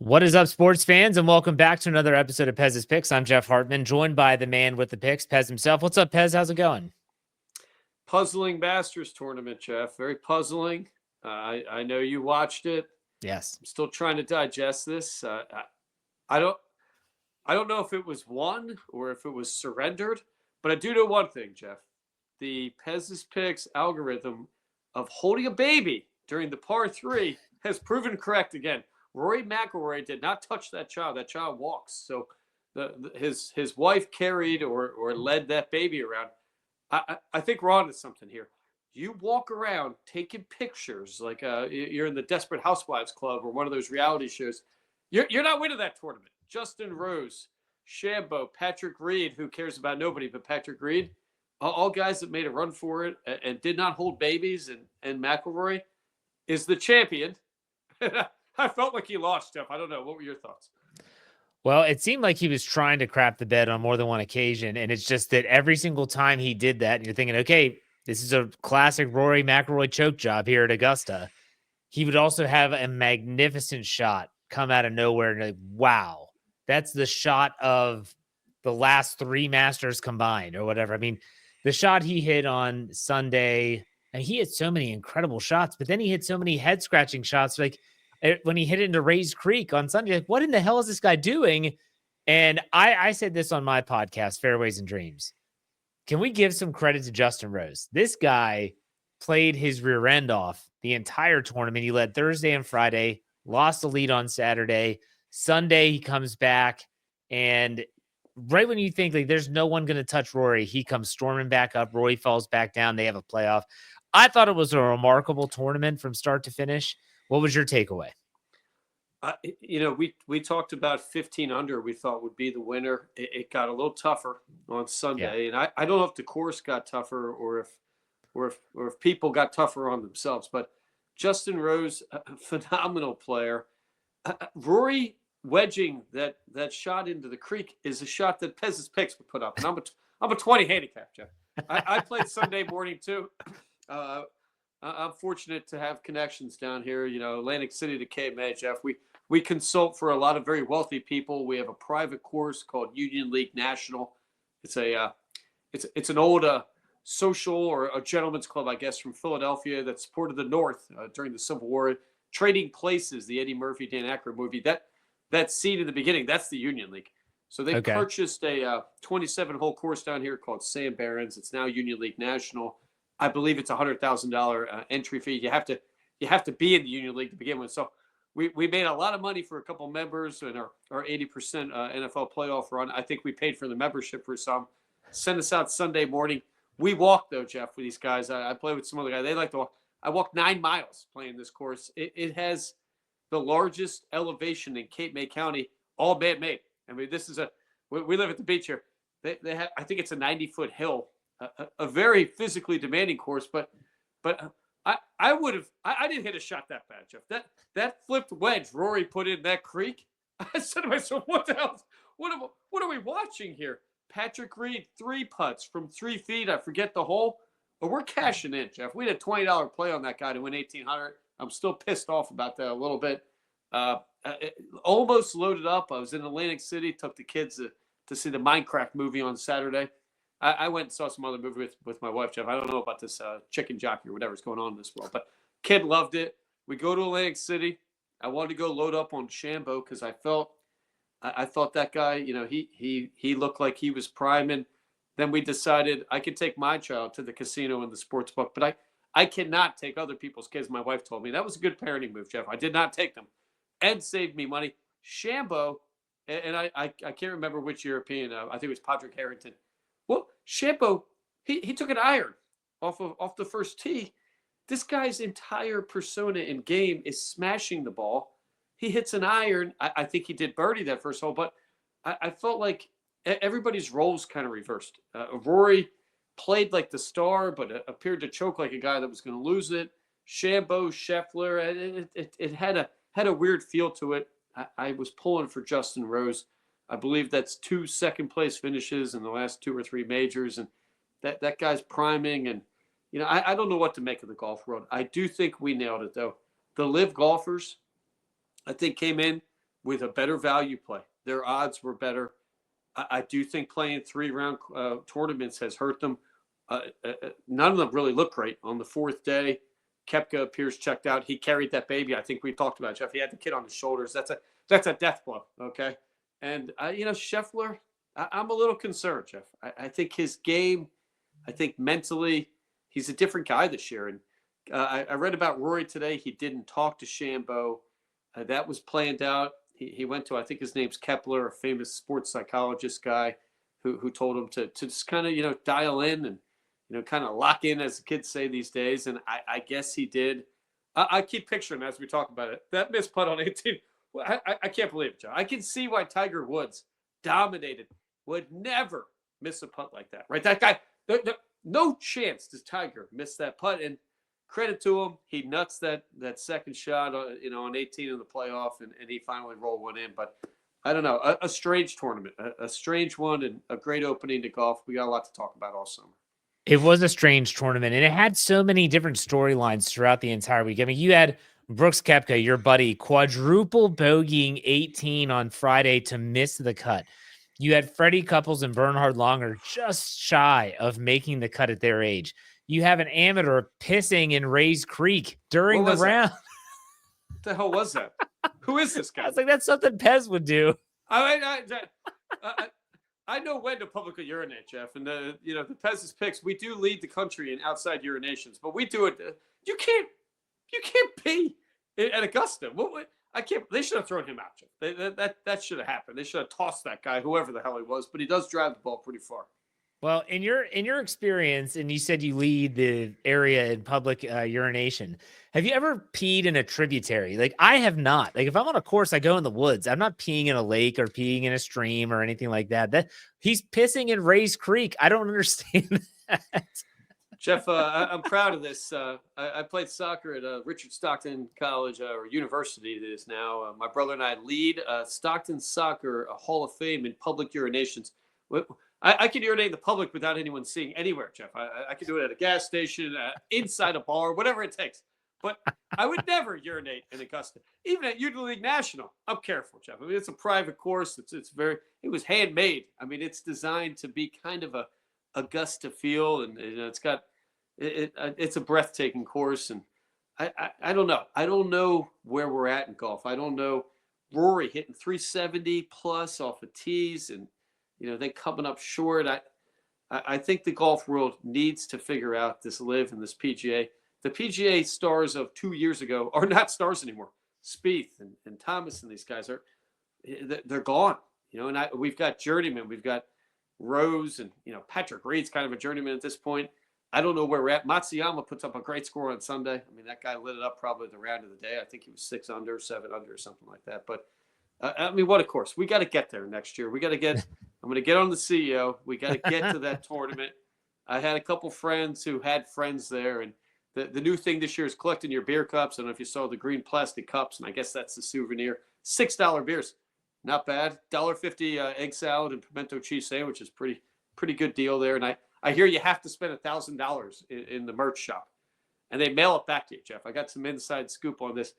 What is up, sports fans, and welcome back to another episode of Pez's Picks. I'm Jeff Hartman, joined by the man with the picks, Pez himself. What's up, Pez? How's it going? Puzzling Masters tournament, Jeff. Very puzzling. I know you watched it. Yes. I'm still trying to digest this. I don't I don't know if it was won or if it was surrendered, but I do know one thing, Jeff. The Pez's Picks algorithm of holding a baby during the par three has proven correct again. Rory McIlroy did not touch that child. That child walks. So his wife carried or led that baby around. I think we're on to something here. You walk around taking pictures like you're in the Desperate Housewives Club or one of those reality shows. You're not winning that tournament. Justin Rose, Shambo, Patrick Reed, who cares about nobody but Patrick Reed, all guys that made a run for it and did not hold babies, and McIlroy is the champion. I felt like he lost, Jeff. I don't know. What were your thoughts? Well, it seemed like he was trying to crap the bed on more than one occasion, and it's just that every single time he did that, you're thinking, okay, this is a classic Rory McIlroy choke job here at Augusta. He would also have a magnificent shot come out of nowhere, and like, wow, that's the shot of the last three Masters combined or whatever. I mean, the shot he hit on Sunday, and he hit so many incredible shots, but then he hit so many head scratching shots. Like when he hit it into Rays Creek on Sunday, like, what in the hell is this guy doing? And I said this on my podcast, Fairways and Dreams. Can we give some credit to Justin Rose? This guy played his rear end off the entire tournament. He led Thursday and Friday, lost the lead on Saturday. Sunday, he comes back, and right when you think like there's no one going to touch Rory, he comes storming back up. Rory falls back down. They have a playoff. I thought it was a remarkable tournament from start to finish. What was your takeaway? We talked about 15 under. We thought would be the winner. It got a little tougher on Sunday, and I don't know if the course got tougher or if people got tougher on themselves. But Justin Rose, a phenomenal player. Rory wedging that shot into the creek is a shot that Pez's Picks would put up, and I'm a 20 handicap, Jeff. I played Sunday morning too. I'm fortunate to have connections down here, Atlantic City to Cape May, Jeff. We consult for a lot of very wealthy people. We have a private course called Union League National. It's an old social or a gentleman's club, I guess, from Philadelphia that supported the North during the Civil War. Trading Places, the Eddie Murphy, Dan Aykroyd movie. That scene in the beginning, that's the Union League. So they purchased a 27-hole course down here called Sam Barons. It's now Union League National. I believe it's $100,000 entry fee. You have to be in the Union League to begin with. So we made a lot of money for a couple members and our 80% NFL playoff run. I think we paid for the membership for some. Send us out Sunday morning. We walked though, Jeff, with these guys. I play with some other guys. They like to walk. I walked 9 miles playing this course. It has the largest elevation in Cape May County, all man-made. I mean, we live at the beach here. They have, I think it's a 90-foot hill. A very physically demanding course, but I didn't hit a shot that bad, Jeff. That flipped wedge Rory put in that creek. I said to myself, what the hell? What are we watching here? Patrick Reed 3 putts from 3 feet. I forget the hole, but we're cashing in, Jeff. We had a $20 play on that guy to win 1,800. I'm still pissed off about that a little bit. Almost loaded up. I was in Atlantic City. Took the kids to see the Minecraft movie on Saturday. I went and saw some other movie with my wife, Jeff. I don't know about this chicken jockey or whatever's going on in this world, but kid loved it. We go to Atlantic City. I wanted to go load up on Shambo because I thought that guy, he looked like he was priming. Then we decided I could take my child to the casino and the sports book, but I cannot take other people's kids. My wife told me that was a good parenting move, Jeff. I did not take them. Ed saved me money. Shambo, and I can't remember which European. I think it was Patrick Harrington. Well, Shambo, he took an iron off the first tee. This guy's entire persona in game is smashing the ball. He hits an iron. I think he did birdie that first hole, but I felt like everybody's roles kind of reversed. Rory played like the star, but appeared to choke like a guy that was going to lose it. Shambo, Scheffler, it had a weird feel to it. I was pulling for Justin Rose. I believe that's 2 second-place finishes in the last 2 or 3 majors, and that guy's priming. And I don't know what to make of the golf world. I do think we nailed it though. The live golfers, I think, came in with a better value play. Their odds were better. I do think playing 3-round tournaments has hurt them. None of them really look great. On the fourth day, Koepka appears checked out. He carried that baby. I think we talked about it, Jeff. He had the kid on his shoulders. That's a death blow. Okay, and Scheffler, I'm a little concerned, Jeff. I think his game, I think mentally, he's a different guy this year. And I read about Rory today. He didn't talk to Shambo. That was planned out. He went to, I think his name's Kepler, a famous sports psychologist guy, who told him to just kind of dial in and kind of lock in, as the kids say these days. And I guess he did. I keep picturing as we talk about it, that missed putt on 18. I can't believe it, Joe. I can see why Tiger Woods dominated, would never miss a putt like that, right? That guy, no chance does Tiger miss that putt. And credit to him, he nuts that second shot, on 18 in the playoff, and he finally rolled one in. But I don't know, a strange tournament, a strange one, and a great opening to golf. We got a lot to talk about all summer. It was a strange tournament, and it had so many different storylines throughout the entire week. I mean, you had Brooks Koepka, your buddy, quadruple bogeying 18 on Friday to miss the cut. You had Freddie Couples and Bernhard Langer just shy of making the cut at their age. You have an amateur pissing in Rays Creek during the round. What the hell was that? Who is this guy? I was like, that's something Pez would do. I know when to publicly urinate, Jeff, and the Pez's picks. We do lead the country in outside urinations, but we do it. You can't pee at Augusta. I can't. They should have thrown him out, Jeff. That should have happened. They should have tossed that guy, whoever the hell he was. But he does drive the ball pretty far. Well, in your experience, and you said you lead the area in public urination, have you ever peed in a tributary? Like, I have not. Like, if I'm on a course, I go in the woods. I'm not peeing in a lake or peeing in a stream or anything like that. He's pissing in Rays Creek. I don't understand that. Jeff, I'm proud of this. I played soccer at Richard Stockton College or University. It is now. My brother and I lead Stockton Soccer Hall of Fame in public urinations. I can urinate in the public without anyone seeing anywhere, Jeff. I can do it at a gas station, inside a bar, whatever it takes. But I would never urinate in Augusta, even at Youth League National. I'm careful, Jeff. I mean, it's a private course. It was handmade. I mean, it's designed to be kind of a Augusta feel, and it's a breathtaking course. And I don't know. I don't know where we're at in golf. I don't know. Rory hitting 370 plus off of tees, and they coming up short. I think the golf world needs to figure out this LIV and this PGA. The PGA stars of 2 years ago are not stars anymore. Spieth and Thomas and these guys they're gone. And we've got journeymen. We've got Rose and Patrick Reed's kind of a journeyman at this point. I don't know where we're at. Matsuyama puts up a great score on Sunday. I mean, that guy lit it up probably the round of the day. I think he was 6 under, 7 under, or something like that. But I mean, what a course. We got to get there next year. I'm going to get on the CEO. We got to get to that tournament. I had a couple friends who had friends there, and the new thing this year is collecting your beer cups. I don't know if you saw the green plastic cups, and I guess that's the souvenir. $6 beers. Not bad. $1.50 egg salad and pimento cheese sandwich is pretty good deal there. And I hear you have to spend $1,000 in the merch shop, and they mail it back to you, Jeff. I got some inside scoop on this.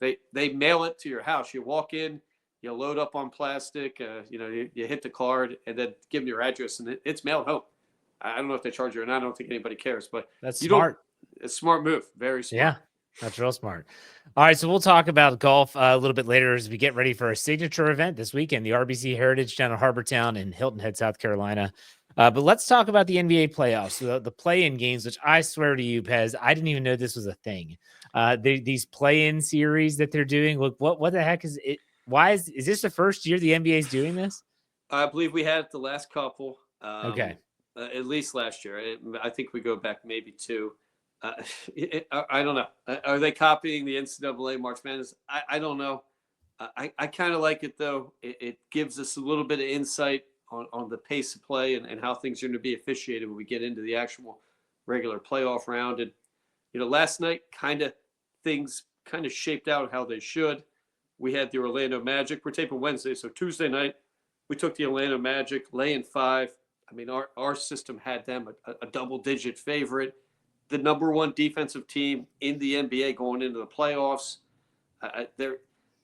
They mail it to your house. You walk in, you load up on plastic, you hit the card, and then give them your address, and it's mailed home. I don't know if they charge you or not. I don't think anybody cares, but that's smart. It's a smart move. Very smart. Yeah, that's real smart. All right, so we'll talk about golf a little bit later as we get ready for a signature event this weekend, the RBC Heritage down in Harbortown in Hilton Head, South Carolina. But let's talk about the NBA playoffs, the play-in games, which I swear to you, Pez, I didn't even know this was a thing. These play-in series that they're doing. Look, what the heck is it? Why is this the first year the NBA is doing this? I believe we had it the last couple. Okay. At least last year. I think we go back maybe 2. I don't know. Are they copying the NCAA March Madness? I don't know. I kind of like it, though. It gives us a little bit of insight on the pace of play and how things are going to be officiated when we get into the actual regular playoff round. And, last night things kind of shaped out how they should. We had the Orlando Magic. We're taping Wednesday, so Tuesday night we took the Orlando Magic, laying 5. I mean, our system had them a double-digit favorite, the number 1 defensive team in the NBA going into the playoffs.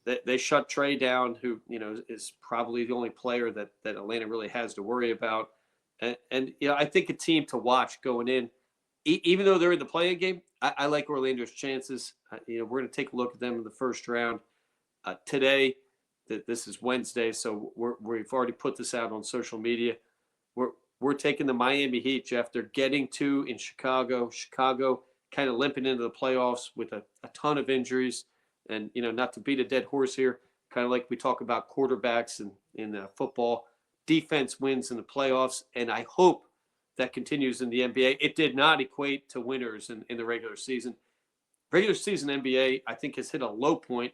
they shut Trey down, who is probably the only player that Atlanta really has to worry about. And I think a team to watch going in, even though they're in the play-in game, I like Orlando's chances. We're going to take a look at them in the first round today. This is Wednesday, so we've already put this out on social media. We're taking the Miami Heat, Jeff. They're getting to in Chicago. Chicago kind of limping into the playoffs with a ton of injuries. And, not to beat a dead horse here, kind of like we talk about quarterbacks in football, defense wins in the playoffs. And I hope that continues in the NBA. It did not equate to winners in the regular season. Regular season NBA, I think, has hit a low point.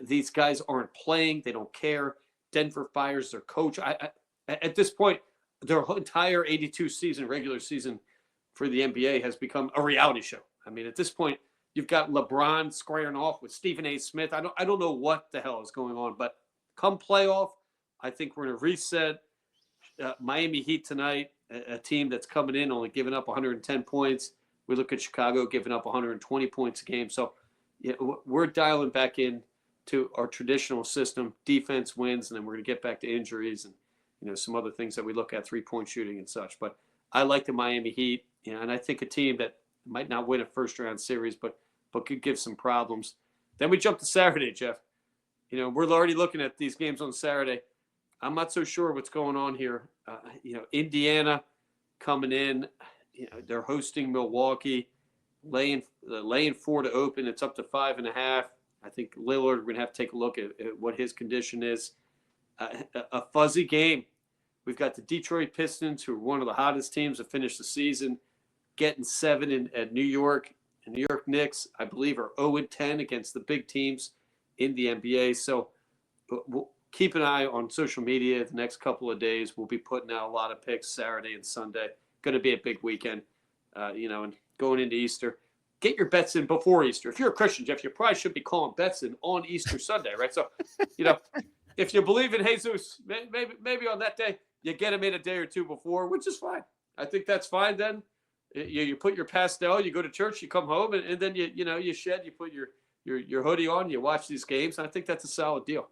These guys aren't playing. They don't care. Denver fires their coach. At this point, their entire 82 season, regular season for the NBA has become a reality show. I mean, at this point, you've got LeBron squaring off with Stephen A. Smith. I don't know what the hell is going on, but come playoff, I think we're going to reset. Miami Heat tonight, a team that's coming in only giving up 110 points. We look at Chicago giving up 120 points a game. So we're dialing back in to our traditional system. Defense wins, and then we're going to get back to injuries and some other things that we look at, 3-point shooting and such. But I like the Miami Heat, and I think a team that might not win a first-round series, but could give some problems. Then we jump to Saturday, Jeff. We're already looking at these games on Saturday. I'm not so sure what's going on here. Indiana coming in. They're hosting Milwaukee, laying 4 to open. It's up to 5.5. I think Lillard, we're going to have to take a look at what his condition is. A fuzzy game. We've got the Detroit Pistons, who are one of the hottest teams to finish the season, getting 7 at New York. And New York Knicks, I believe, are 0-10 against the big teams in the NBA. So we'll keep an eye on social media the next couple of days. We'll be putting out a lot of picks Saturday and Sunday. Going to be a big weekend, and going into Easter. Get your bets in before Easter. If you're a Christian, Jeff, you probably should be calling bets in on Easter Sunday, right? So, if you believe in Jesus, maybe on that day, you get him in a day or two before, which is fine. I think that's fine then. You put your pastel, you go to church, you come home, and then you shed, you put your hoodie on, you watch these games. I think that's a solid deal.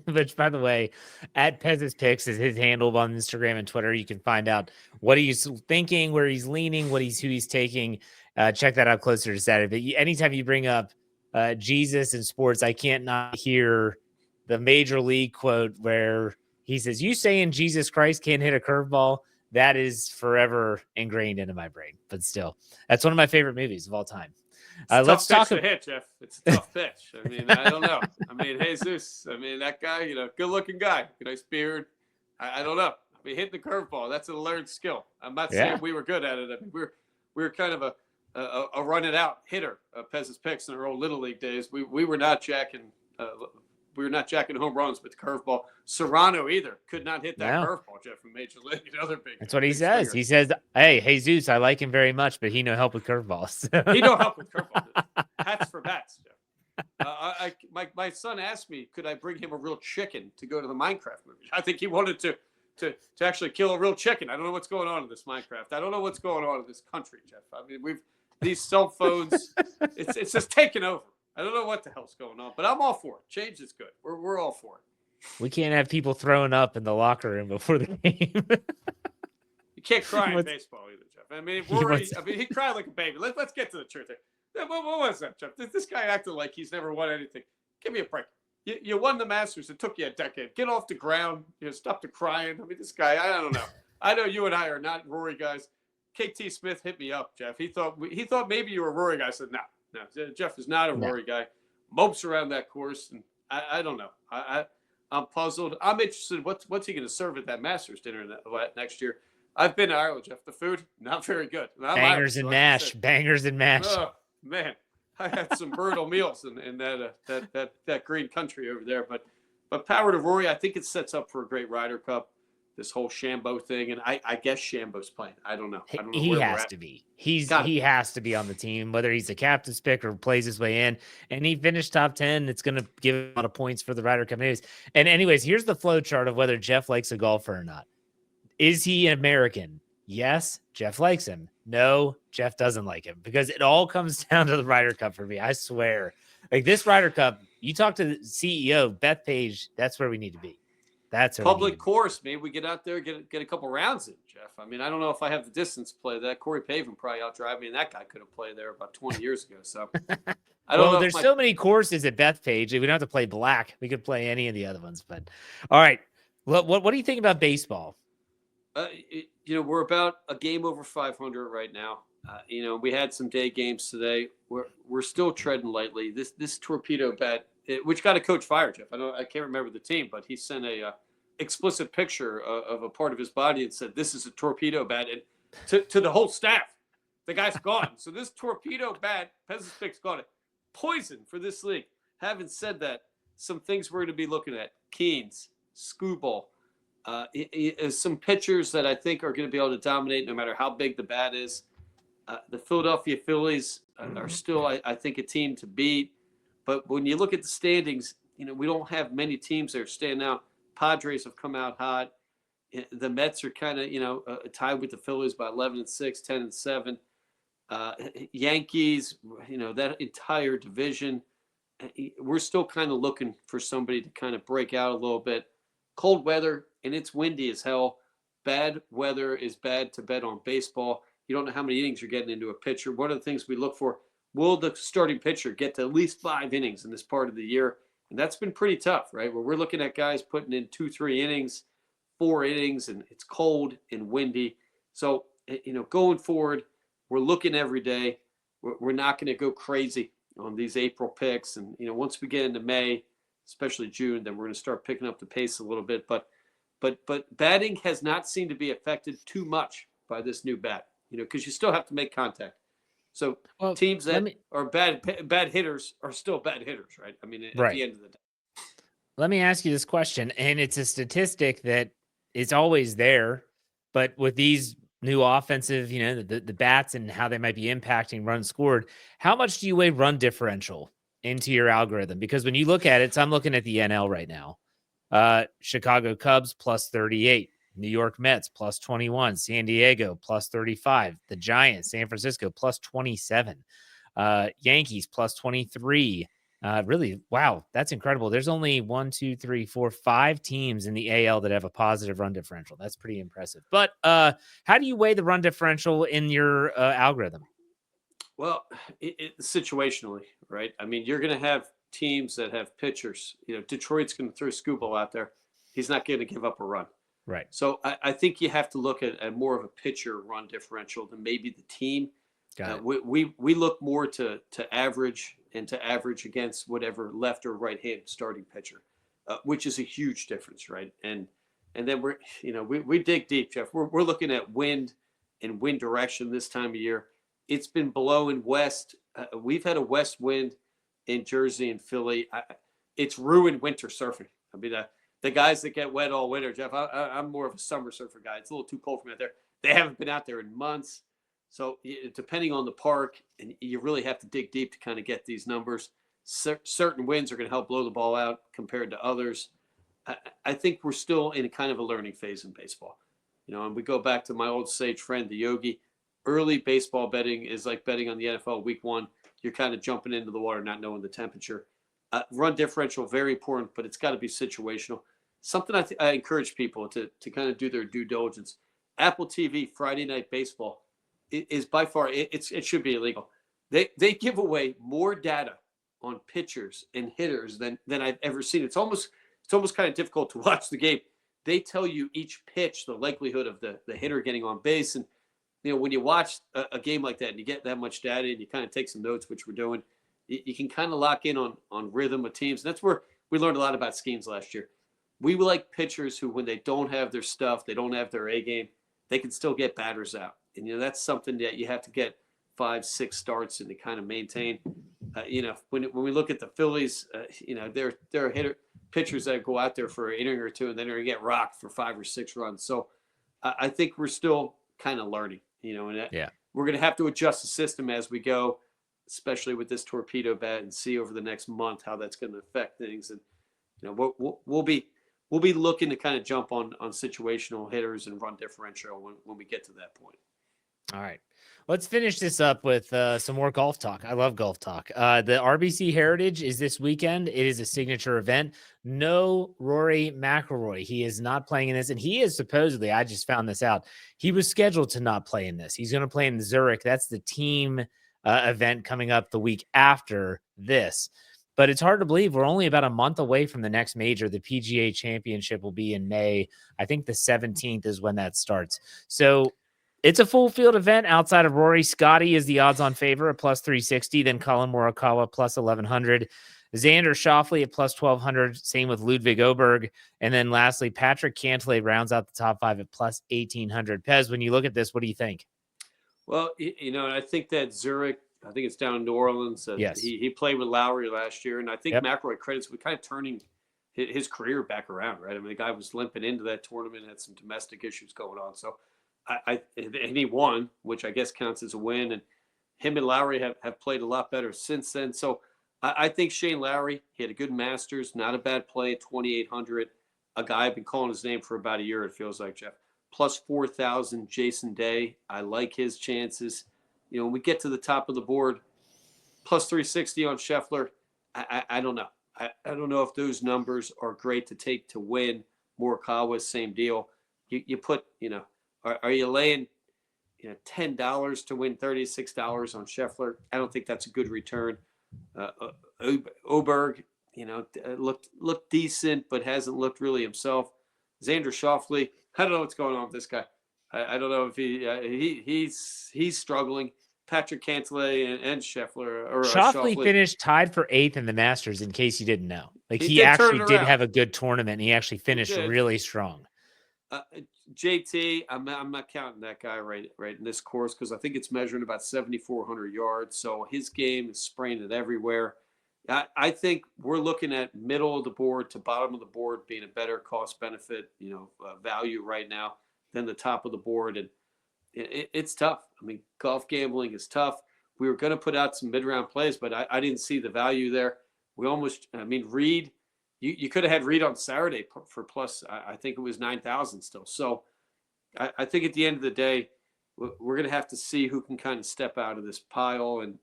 Which, by the way, at Pez's Picks is his handle on Instagram and Twitter. You can find out what he's thinking, where he's leaning, who he's taking. Check that out closer to Saturday. But anytime you bring up Jesus in sports, I can't not hear the Major League quote where he says, "You saying Jesus Christ can't hit a curveball?" That is forever ingrained into my brain. But still, that's one of my favorite movies of all time. Let's talk to hit, Jeff. It's a tough pitch. I mean, I don't know. I mean, Jesus. I mean, that guy. Good-looking guy, nice beard. I don't know. I mean, hitting the curveball, that's a learned skill. I'm not saying we were good at it. I mean, we were kind of a run it out hitter. Pez's Picks in our old Little League days. We were not jacking. We were not jacking home runs with the curveball. Serrano either could not hit that curveball, Jeff, from Major League. Another big. That's what he says. He says, "Hey, Jesus, I like him very much, but he no help with curveballs." He no help with curveballs. Hats for bats, Jeff. My son asked me, could I bring him a real chicken to go to the Minecraft movie? I think he wanted to actually kill a real chicken. I don't know what's going on in this Minecraft. I don't know what's going on in this country, Jeff. I mean, these cell phones, it's just taken over. I don't know what the hell's going on, but I'm all for it. Change is good. We're all for it. We can't have people throwing up in the locker room before the game. You can't cry in baseball either, Jeff. I mean, he cried like a baby. Let's get to the truth here. What was that, Jeff? This guy acted like he's never won anything. Give me a break. You won the Masters. It took you a decade. Get off the ground. Stop the crying. I mean, this guy, I don't know. I know you and I are not Rory guys. KT Smith hit me up, Jeff. He thought maybe you were a Rory guy. I said, no, Jeff is not a Rory guy. Mopes around that course, and I don't know. I'm puzzled. I'm interested. What's he going to serve at that Masters dinner next year? I've been to Ireland, Jeff. The food, not very good. Bangers and mash. Bangers and mash. Oh, man. I had some brutal meals in that green country over there. But power to Rory. I think it sets up for a great Ryder Cup. This whole Shambo thing, and I guess Shambo's playing. I don't know. He has to be. He has to be on the team, whether he's a captain's pick or plays his way in. And he finished top 10. It's going to give him a lot of points for the Ryder Cup. Anyways, here's the flow chart of whether Jeff likes a golfer or not. Is he an American? Yes, Jeff likes him. No, Jeff doesn't like him, because it all comes down to the Ryder Cup for me. I swear. Like this Ryder Cup, you talk to the CEO, Beth Page, that's where we need to be. That's where we need to Public be. course. Maybe we get out there, get a couple rounds in, Jeff. I mean, I don't know if I have the distance to play that. Corey Pavin probably outdrive me, and that guy could have played there about 20 years ago. So I don't Well, know if there's so many courses at Bethpage. We don't have to play black. We could play any of the other ones. But all right, what do you think about baseball? We're about a game over 500 right now. We had some day games today. We're still treading lightly. This torpedo bat, which got a coach fired, Jeff. I can't remember the team, but he sent a explicit picture of a part of his body and said, "This is a torpedo bat," and to the whole staff. The guy's gone. So this torpedo bat, Pez's pick's gone. Poison for this league. Having said that, some things we're going to be looking at: Keens, Skubal, some pitchers that I think are going to be able to dominate no matter how big the bat is. The Philadelphia Phillies are still, I think, a team to beat. But when you look at the standings, we don't have many teams that are standing out. Padres have come out hot. The Mets are kind of, tied with the Phillies by 11-6, 10-7. Yankees, that entire division, we're still kind of looking for somebody to kind of break out a little bit. Cold weather, and it's windy as hell. Bad weather is bad to bet on baseball. You don't know how many innings you're getting into a pitcher. One of the things we look for, will the starting pitcher get to at least 5 innings in this part of the year? And that's been pretty tough, right? Where we're looking at guys putting in 2-3 innings, 4 innings, and it's cold and windy. So, going forward, we're looking every day. We're not going to go crazy on these April picks. And, once we get into May, especially June, then we're going to start picking up the pace a little bit. But batting has not seemed to be affected too much by this new bat, because you still have to make contact. So teams that are bad hitters are still bad hitters, right? I mean, at the end of the day. Let me ask you this question, and it's a statistic that is always there, but with these new offensive, the bats and how they might be impacting runs scored, how much do you weigh run differential into your algorithm? Because when you look at it, so I'm looking at the NL right now. Chicago Cubs plus 38, New York Mets plus 21, San Diego plus 35, the Giants, San Francisco plus 27, Yankees plus 23. Really, wow, that's incredible. There's only 5 teams in the AL that have a positive run differential. That's pretty impressive. But how do you weigh the run differential in your algorithm? Well, situationally, right? I mean, you're going to have teams that have pitchers. Detroit's going to throw Skubal out there. He's not going to give up a run. Right. So I think you have to look at more of a pitcher run differential than maybe the team. We look more to average and to average against whatever left or right hand starting pitcher, which is a huge difference, right? And then we dig deep, Jeff. We're looking at wind and wind direction this time of year. It's been blowing west. We've had a west wind in Jersey and Philly. It's ruined winter surfing. I mean, the guys that get wet all winter, Jeff, I'm more of a summer surfer guy. It's a little too cold for me out there. They haven't been out there in months. So depending on the park, and you really have to dig deep to kind of get these numbers. Certain winds are going to help blow the ball out compared to others. I think we're still in a kind of a learning phase in baseball. And we go back to my old sage friend, the Yogi. Early baseball betting is like betting on the NFL week 1. You're kind of jumping into the water, not knowing the temperature. Run differential, very important, but it's got to be situational. Something I encourage people to kind of do their due diligence. Apple TV Friday Night Baseball is by far, it should be illegal. They give away more data on pitchers and hitters than I've ever seen. It's almost kind of difficult to watch the game. They tell you each pitch, the likelihood of the hitter getting on base. And, when you watch a game like that and you get that much data and you kind of take some notes, which we're doing, you can kind of lock in on rhythm of teams. And that's where we learned a lot about schemes last year. We like pitchers who, when they don't have their stuff, they don't have their A game, they can still get batters out. And, that's something that you have to get 5-6 starts and to kind of maintain. When we look at the Phillies, there are pitchers that go out there for an inning or two and then they're going to get rocked for 5 or 6 runs. So I think we're still kind of learning, we're going to have to adjust the system as we go, especially with this torpedo bat, and see over the next month how that's going to affect things. And, we'll be looking to kind of jump on situational hitters and run differential when we get to that point. All right. Let's finish this up with some more golf talk. I love golf talk. The RBC Heritage is this weekend. It is a signature event. No Rory McIlroy. He is not playing in this, and he is supposedly, I just found this out, he was scheduled to not play in this. He's going to play in Zurich. That's the team event coming up the week after this. But it's hard to believe we're only about a month away from the next major. The PGA Championship will be in May. I think the 17th is when that starts. So it's a full field event outside of Rory. Scotty is the odds on favor at plus 360. Then Colin Morikawa plus 1100. Xander Schauffele at plus 1200. Same with Ludwig Oberg. And then lastly, Patrick Cantlay rounds out the top five at plus 1800. Pez, when you look at this, what do you think? Well, I think that Zurich, I think it's down in New Orleans. Yes. He played with Lowry last year, and I think Yep. McIlroy credits with kind of turning his career back around, right? I mean, the guy was limping into that tournament, had some domestic issues going on. So and he won, which I guess counts as a win. And him and Lowry have played a lot better since then. So I think Shane Lowry, he had a good Masters, not a bad play at 2,800. A guy I've been calling his name for about a year, it feels like, Jeff. Plus 4,000, Jason Day. I like his chances. When we get to the top of the board, plus 360 on Scheffler. I don't know. I don't know if those numbers are great to take to win. Morikawa, same deal. You put, are you laying $10 to win $36 on Scheffler? I don't think that's a good return. Oberg, looked decent, but hasn't looked really himself. Xander Schauffele, I don't know what's going on with this guy. I don't know if he's struggling. Patrick Cantlay and Scheffler or Schauffele finished tied for 8th in the Masters, in case you didn't know. Like he did actually did have a good tournament, and he actually finished really strong. JT, I'm not counting that guy right in this course because I think it's measuring about 7,400 yards. So his game is spraying it everywhere. I think we're looking at middle of the board to bottom of the board being a better cost benefit, value right now than the top of the board. And it's tough. I mean, golf gambling is tough. We were going to put out some mid-round plays, but I didn't see the value there. Reed, you could have had Reed on Saturday for plus, I think it was 9,000 still. So I think at the end of the day, we're going to have to see who can kind of step out of this pile. And,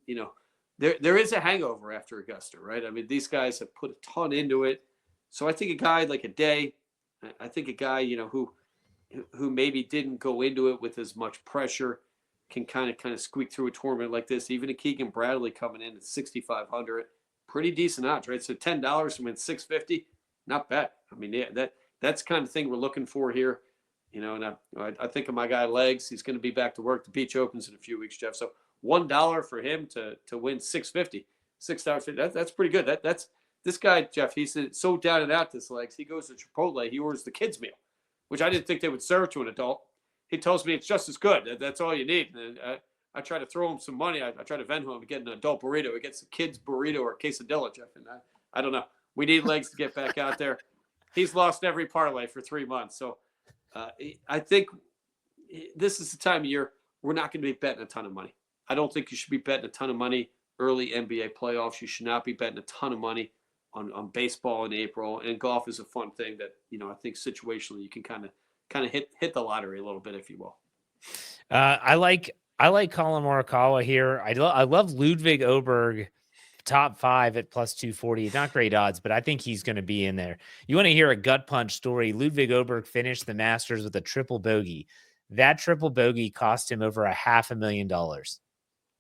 there is a hangover after Augusta, right? I mean, these guys have put a ton into it. So I think a guy like a Day, I think a guy, who maybe didn't go into it with as much pressure can kind of squeak through a tournament like this. Even a Keegan Bradley coming in at 6,500, pretty decent odds, right? So $10 to win 650, not bad. I mean, yeah, that's the kind of thing we're looking for here. And I think of my guy Legs. He's going to be back to work. The Beach opens in a few weeks, Jeff. So $1 for him to win 650, $6.50. That's pretty good. That's this guy, Jeff. He's so down and out this Legs. He goes to Chipotle. He orders the kids meal, which I didn't think they would serve to an adult. He tells me it's just as good. That's all you need. And I try to throw him some money. I try to Venmo him to get an adult burrito. He gets a kid's burrito or quesadilla, Jeff. And I don't know. We need Legs to get back out there. He's lost every parlay for 3 months. So I think this is the time of year we're not going to be betting a ton of money. I don't think you should be betting a ton of money early NBA playoffs. You should not be betting a ton of money on baseball in April. And golf is a fun thing that, I think situationally you can kind of hit the lottery a little bit, if you will. I like Colin Morikawa here. I love Ludwig Oberg, top 5 at plus 240. Not great odds, but I think he's going to be in there. You want to hear a gut punch story? Ludwig Oberg finished the Masters with a triple bogey. That triple bogey cost him over $500,000.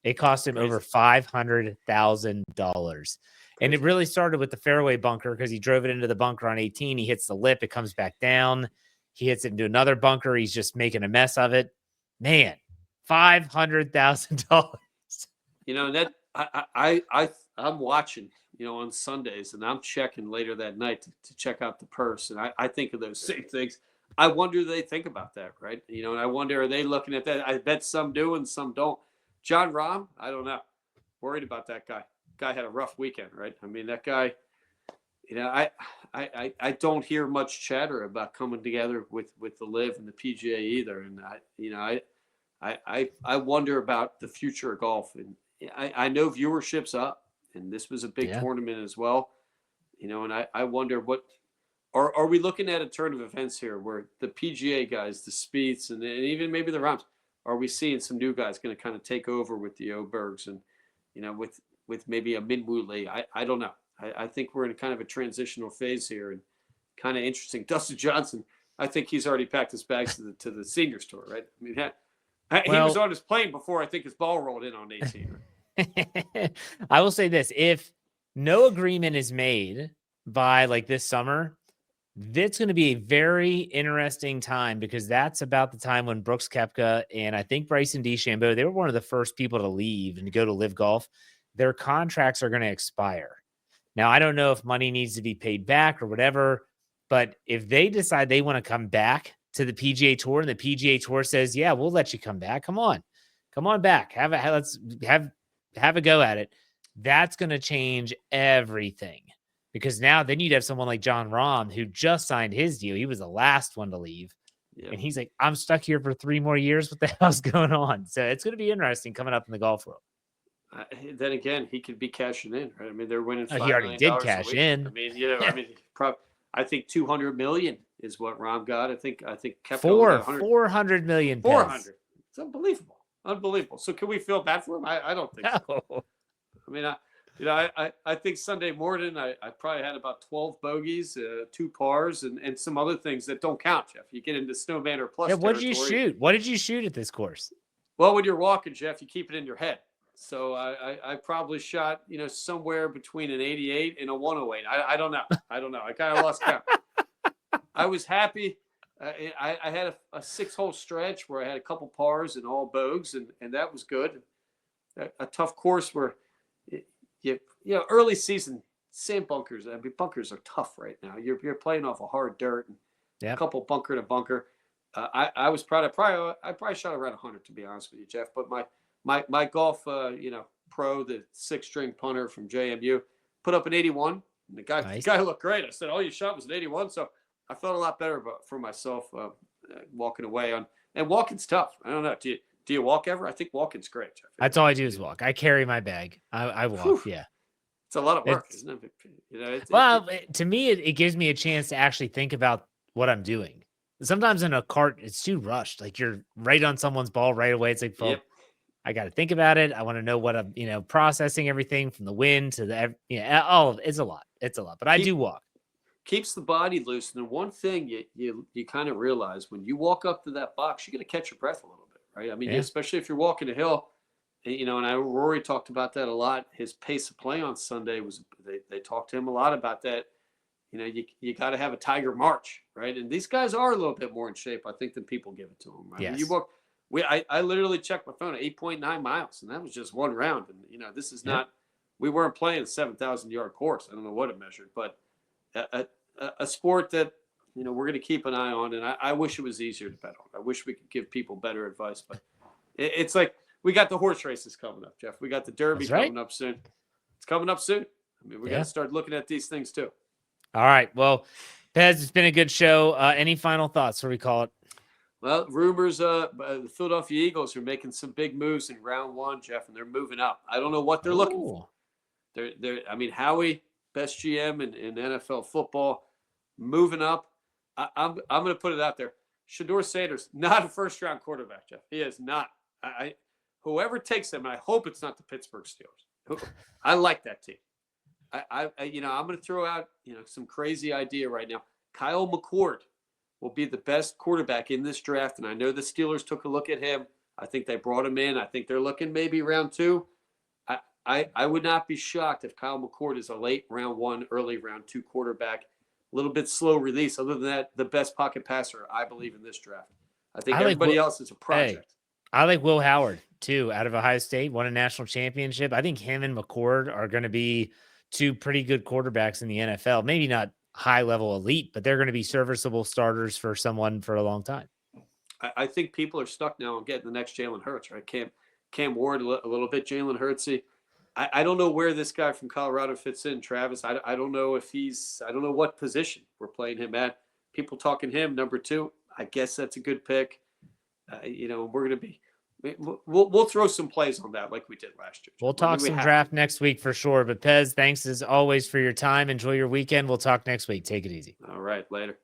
It cost him over $500,000. And it really started with the fairway bunker because he drove it into the bunker on 18. He hits the lip. It comes back down. He hits it into another bunker. He's just making a mess of it. Man, $500,000. That I'm watching, on Sundays, and I'm checking later that night to check out the purse. And I think of those same things. I wonder do they think about that, right? And I wonder, are they looking at that? I bet some do and some don't. John Rahm, I don't know. Worried about that guy. Guy had a rough weekend, right? I mean, that guy, I don't hear much chatter about coming together with the LIV and the PGA either. And I wonder about the future of golf. And I know viewership's up, and this was a big tournament as well. And I wonder what are we looking at a turn of events here where the PGA guys, the Spieths, and even maybe the Rahms, are we seeing some new guys going to kind of take over with the Obergs and, with maybe a Minwoo Lee? I don't know. I think we're in kind of a transitional phase here, and kind of interesting. Dustin Johnson, I think he's already packed his bags to the seniors tour, right? I mean, he was on his plane before I think his ball rolled in on 18. I will say this: if no agreement is made by like this summer, that's going to be a very interesting time, because that's about the time when Brooks Koepka and I think Bryson DeChambeau, they were one of the first people to leave and to go to Live Golf. Their contracts are going to expire. Now, I don't know if money needs to be paid back or whatever, but if they decide they want to come back to the PGA Tour and the PGA Tour says, yeah, we'll let you come back. Come on back. Let's have a go at it. That's going to change everything, because now then you'd have someone like John Rahm who just signed his deal. He was the last one to leave. Yeah. And he's like, I'm stuck here for 3 more years. What the hell's going on? So it's going to be interesting coming up in the golf world. Then again, he could be cashing in, right? I mean, they're winning $5 he already did cash in. I mean, I think $200 million is what Rahm got. I think Koepka $400 million. 400. It's unbelievable. So can we feel bad for him? I don't think so. I mean, I think Sunday morning I probably had about 12 bogeys, 2 pars, and some other things that don't count, Jeff. You get into snowman or plus. What did you shoot? What did you shoot at this course? Well, when you're walking, Jeff, you keep it in your head. So I probably shot, somewhere between an 88 and a 108. I don't know. I kind of lost count. I was happy. I had a 6-hole stretch where I had a couple pars and all bogeys, and that was good. A tough course where, early season sand bunkers. I mean, bunkers are tough right now. You're playing off of hard dirt, and a couple bunker to bunker. I was proud. I probably shot around 100, to be honest with you, Jeff. But my golf, pro, the 6-string punter from JMU, put up an 81. And the guy looked great. I said, "Oh, you shot was an 81." So I felt a lot better for myself walking away on. And walking's tough. I don't know. Do you walk ever? I think walking's great, Jeff. That's all I do is walk. I carry my bag. I walk. Whew. Yeah. It's a lot of work, isn't it? To me, it gives me a chance to actually think about what I'm doing. Sometimes in a cart, it's too rushed. Like you're right on someone's ball right away. It's like, I got to think about it. I want to know what I'm, processing everything from the wind to the, all of it. It's a lot. But I do walk. Keeps the body loose. And one thing you kind of realize when you walk up to that box, you're going to catch your breath a little bit, right? I mean, especially if you're walking a hill, and Rory talked about that a lot. His pace of play on Sunday was, they talked to him a lot about that. You got to have a Tiger March, right? And these guys are a little bit more in shape, I think, than people give it to them. Right? Yes. When you walk, I literally checked my phone at 8.9 miles, and that was just one round. And this is not. We weren't playing a 7,000-yard course. I don't know what it measured, but a sport that we're going to keep an eye on. And I wish it was easier to bet on. I wish we could give people better advice, but it's like we got the horse races coming up, Jeff. We got the Derby coming up soon. It's coming up soon. I mean, we got to start looking at these things too. All right. Well, Pez, it's been a good show. Any final thoughts? What do we call it? Well, rumors, the Philadelphia Eagles are making some big moves in round 1, Jeff, and they're moving up. I don't know what they're looking for. I mean, Howie, best GM in NFL football, moving up. I'm going to put it out there. Shedeur Sanders, not a first-round quarterback, Jeff. He is not. Whoever takes him, and I hope it's not the Pittsburgh Steelers. I like that team. I'm going to throw out, some crazy idea right now. Kyle McCord will be the best quarterback in this draft, and I know the Steelers took a look at him. I think they brought him in. I think they're looking maybe round 2. I would not be shocked if Kyle McCord is a late round 1, early round 2 quarterback. A little bit slow release. Other than that, the best pocket passer, I believe, in this draft. I think everybody else is a project. I like Will Howard, too, out of Ohio State, won a national championship. I think him and McCord are going to be 2 pretty good quarterbacks in the NFL. Maybe not high-level elite, but they're going to be serviceable starters for someone for a long time. I think people are stuck now on getting the next Jalen Hurts, right? Cam Ward a little bit, Jalen Hurtsy. I don't know where this guy from Colorado fits in, Travis. I don't know if I don't know what position we're playing him at. People talking him number 2. I guess that's a good pick. We're going to be. We'll throw some plays on that like we did last year. We'll talk some draft next week for sure. But Pez, thanks as always for your time. Enjoy your weekend. We'll talk next week. Take it easy. All right. Later.